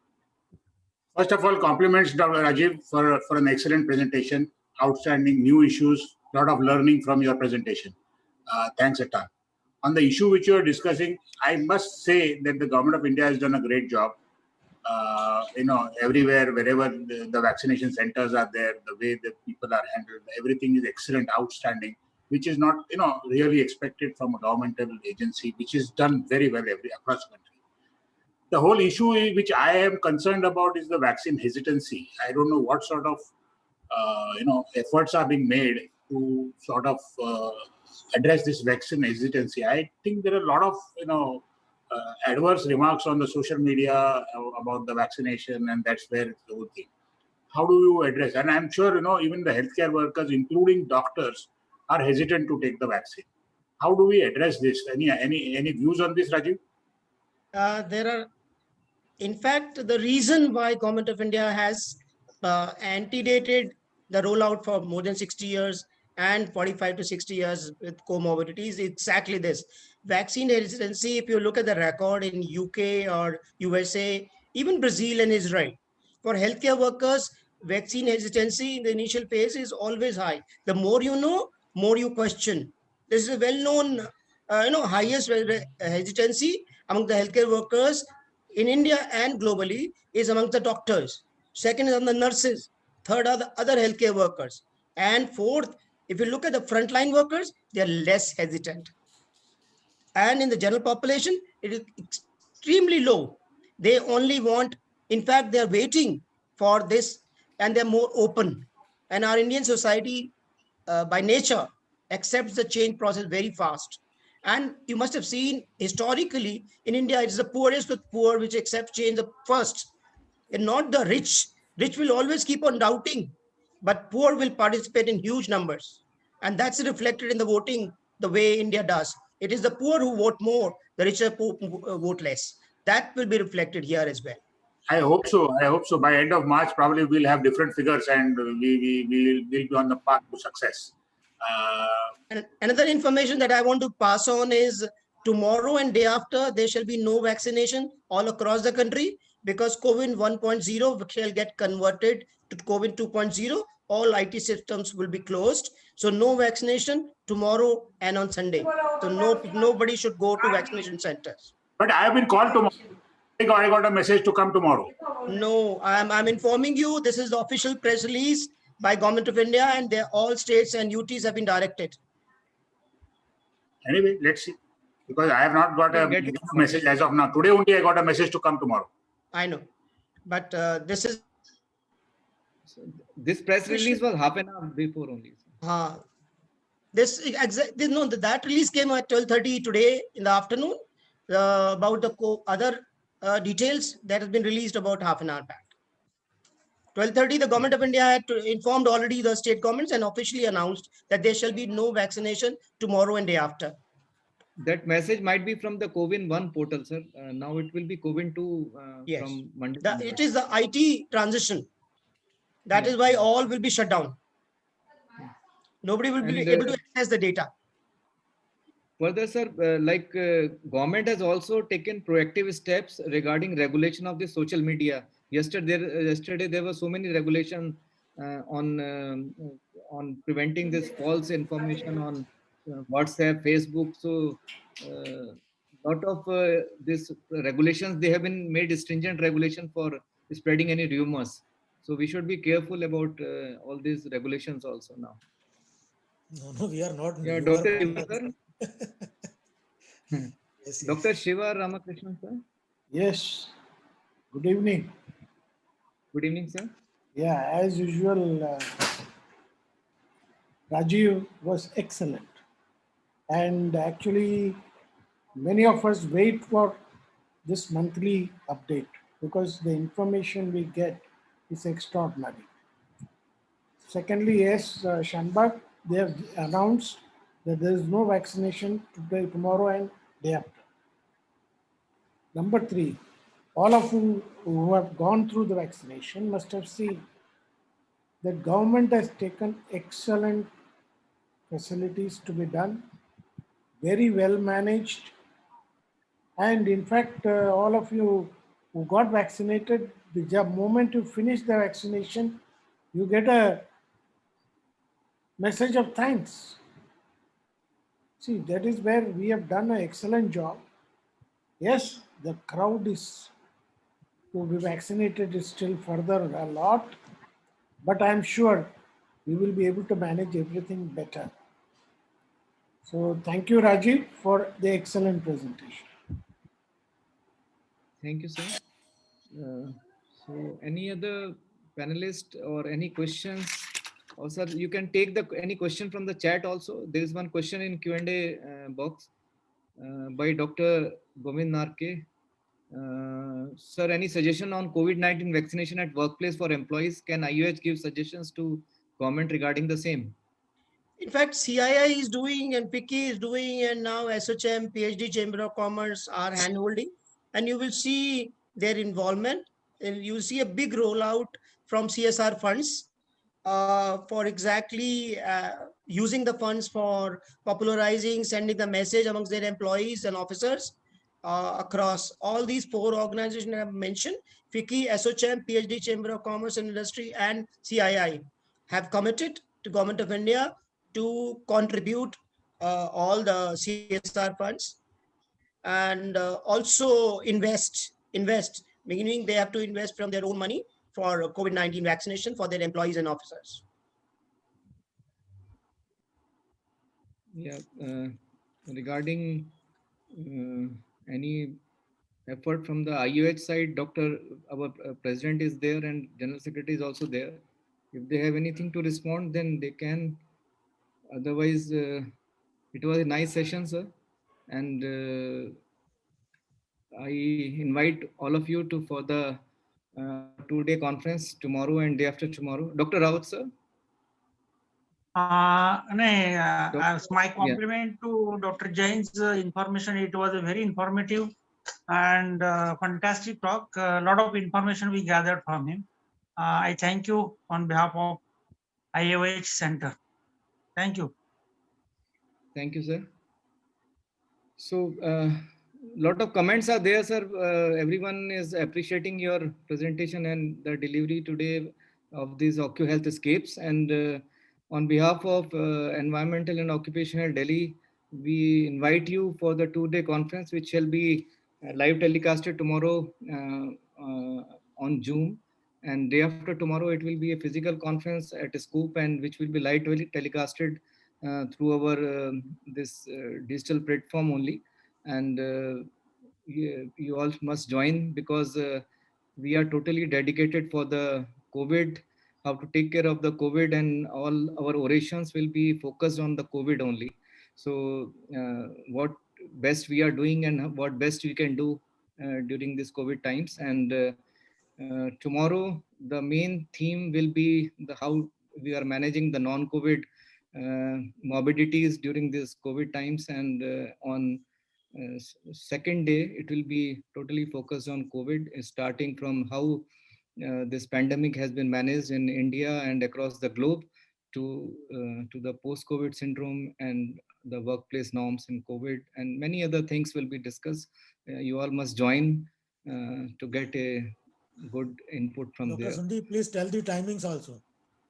First of all, compliments Dr. Rajiv for an excellent presentation, outstanding new issues, lot of learning from your presentation. Thanks a ton. On the issue which you are discussing, I must say that the government of India has done a great job. Everywhere, wherever the vaccination centers are there, the way the people are handled, everything is excellent, outstanding, which is not, really expected from a governmental agency, which is done very well across the country. The whole issue which I am concerned about is the vaccine hesitancy. I don't know what sort of, efforts are being made to sort of address this vaccine hesitancy. I think there are a lot of, adverse remarks on the social media about the vaccination, and that's where it's the whole thing. How do you address? And I'm sure, even the healthcare workers, including doctors, are hesitant to take the vaccine. How do we address this? Any views on this, Rajiv? There are, in fact, the reason why Government of India has antedated the rollout for more than 60 years and 45 to 60 years with comorbidities is exactly this. Vaccine hesitancy, if you look at the record in UK or USA, even Brazil and Israel, for healthcare workers, vaccine hesitancy in the initial phase is always high. The more you know, more you question. This is a well-known, highest hesitancy among the healthcare workers in India and globally is among the doctors. Second is on the nurses. Third are the other healthcare workers. And fourth, if you look at the frontline workers, they are less hesitant. And in the general population, it is extremely low. They only want, in fact, they are waiting for this and they're more open. And our Indian society, by nature, accepts the change process very fast. And you must have seen historically in India, it's the poorest with poor which accept change the first, and not the rich. Rich will always keep on doubting, but poor will participate in huge numbers. And that's reflected in the voting the way India does. It is the poor who vote more, the richer vote less. That will be reflected here as well. I hope so. I hope so. By end of March, probably we'll have different figures and we'll be on the path to success. And another information that I want to pass on is tomorrow and day after, there shall be no vaccination all across the country because COVID 1.0 shall get converted to COVID 2.0. All IT systems will be closed. So no vaccination tomorrow and on Sunday. So nobody should go to vaccination centers. But I have been called tomorrow. I got a message to come tomorrow. No, I'm informing you. This is the official press release by Government of India, and all states and UTs have been directed. Anyway, let's see. Because I have not got a message as of now. Today only I got a message to come tomorrow. I know. But this is... This press release was half an hour before only. That release came at 12:30 today in the afternoon about the other details that has been released about half an hour back. 12:30, the Government of India had informed already the state governments and officially announced that there shall be no vaccination tomorrow and day after. That message might be from the COVID 1 portal, sir. Now it will be COVID 2 yes. From Monday. It is the IT transition. That is why all will be shut down. Nobody will be able to access the data. Further, sir, government has also taken proactive steps regarding regulation of the social media. Yesterday there were so many regulations on preventing this false information on WhatsApp, Facebook. So lot of these regulations, they have been made stringent regulation for spreading any rumors. So we should be careful about all these regulations also now. No, we are not. Yeah, Dr. Shiva, sir. Yes, Dr. Shiva Ramakrishnan, sir. Yes. Good evening. Good evening, sir. Yeah, as usual, Rajiv was excellent. And actually, many of us wait for this monthly update because the information we get is extraordinary. Secondly, yes, Shanbag, they have announced that there is no vaccination today, tomorrow, and day after. Number three, all of you who have gone through the vaccination must have seen that government has taken excellent facilities to be done, very well managed, and in fact, all of you who got vaccinated, the moment you finish the vaccination, you get a message of thanks. See, that is where we have done an excellent job. Yes, the crowd is to be vaccinated is still further a lot, but I'm sure we will be able to manage everything better. So thank you, Rajiv, for the excellent presentation. Thank you, sir. So any other panelist or any questions? Or sir, you can take any question from the chat also. There is one question in Q&A box by Dr. Govind Narke. Sir, any suggestion on COVID-19 vaccination at workplace for employees? Can IUH give suggestions to government regarding the same? In fact, CII is doing and PICI is doing, and now SHM, PhD Chamber of Commerce are handholding, and you will see their involvement. And you will see a big rollout from CSR funds for exactly using the funds for popularizing, sending the message amongst their employees and officers across all these four organizations I have mentioned. FICCI, SHM, PhD Chamber of Commerce and Industry, and CII have committed to Government of India to contribute all the CSR funds and also invest, meaning they have to invest from their own money for COVID-19 vaccination for their employees and officers. Yeah, regarding any effort from the IUH side, our president is there and general secretary is also there. If they have anything to respond, then they can. Otherwise, it was a nice session, sir. And I invite all of you to for the 2-day conference tomorrow and day after tomorrow. Dr. Rawat, sir. As my compliment to Dr. Jain's information, it was a very informative and fantastic talk. A lot of information we gathered from him. I thank you on behalf of IOH Center. Thank you. Thank you, sir. So, lot of comments are there, sir. Everyone is appreciating your presentation and the delivery today of these OcuHealth escapes. And on behalf of Environmental and Occupational Delhi, we invite you for the 2-day conference, which shall be live telecasted tomorrow on Zoom. And day after tomorrow, it will be a physical conference at a Scoop, and which will be live telecasted through our this digital platform only. And you all must join, because we are totally dedicated for the COVID, how to take care of the COVID, and all our orations will be focused on the COVID only. So what best we are doing and what best we can do during this COVID times. And tomorrow, the main theme will be how we are managing the non-COVID morbidities during this COVID times. And on second day, it will be totally focused on COVID, starting from how this pandemic has been managed in India and across the globe to the post-COVID syndrome and the workplace norms in COVID, and many other things will be discussed. You all must join to get a good input from Dr. there. Sandeep, please tell the timings also.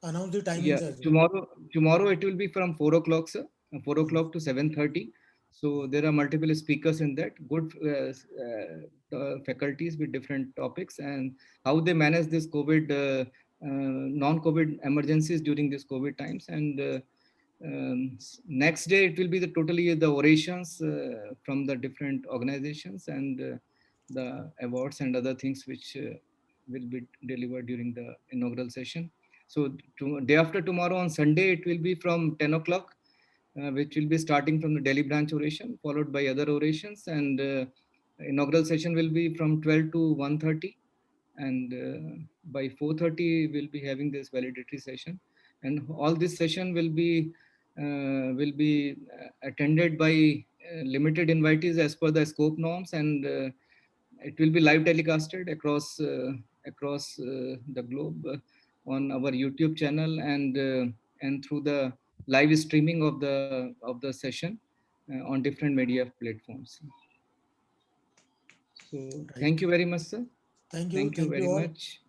Announce the timings Yeah, as well. tomorrow it will be from 4 o'clock, sir. 4 o'clock to 7:30. So there are multiple speakers in that, good faculties with different topics, and how they manage this COVID, non-COVID emergencies during this COVID times. And next day it will be totally the orations from the different organizations, and the awards and other things which will be delivered during the inaugural session. So day after tomorrow on Sunday, it will be from 10 o'clock which will be starting from the Delhi branch oration, followed by other orations, and inaugural session will be from 12 to 1:30, and by 4:30 we'll be having this validatory session, and all this session will be attended by limited invitees as per the scope norms, and it will be live telecasted across the globe on our YouTube channel, and through the live streaming of the session on different media platforms. So thank you very much, sir. Thank you. Thank you very all. much.